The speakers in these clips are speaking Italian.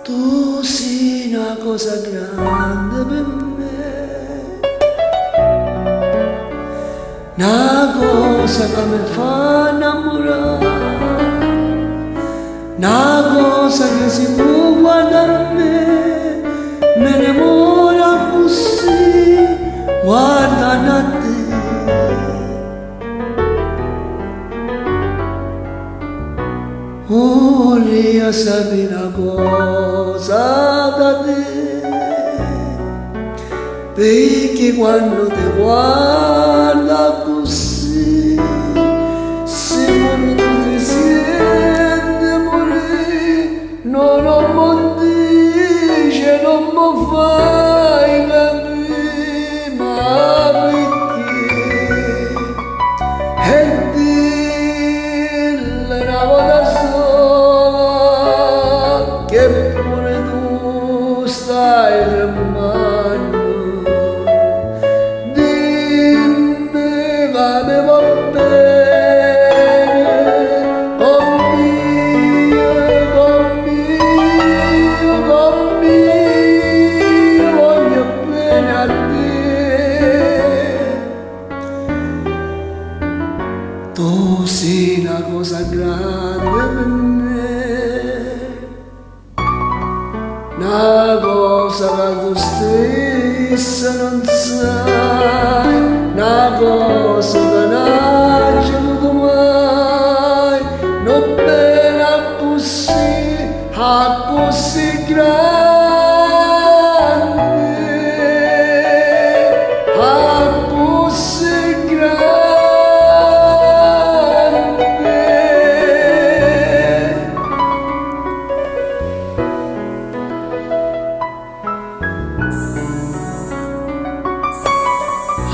Tu sei una cosa grande per me, una cosa che mi fa innamorare, una cosa che si può guardare a me innamora così, guardando a te. Voglio sapere una cosa da te, perché quando ti guarda così, sembra tu ti senti morire, non mi dice, non mi fai capire, ma perché? E dille una volta che pure tu stai tremando, dimmi che mi va bene, con mio, voglio bene a te. Tu sei una cosa grande per me, una cosa che tu stessa non sai, una cosa che non hai avuto mai, non bene così grande, così grande.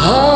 Ah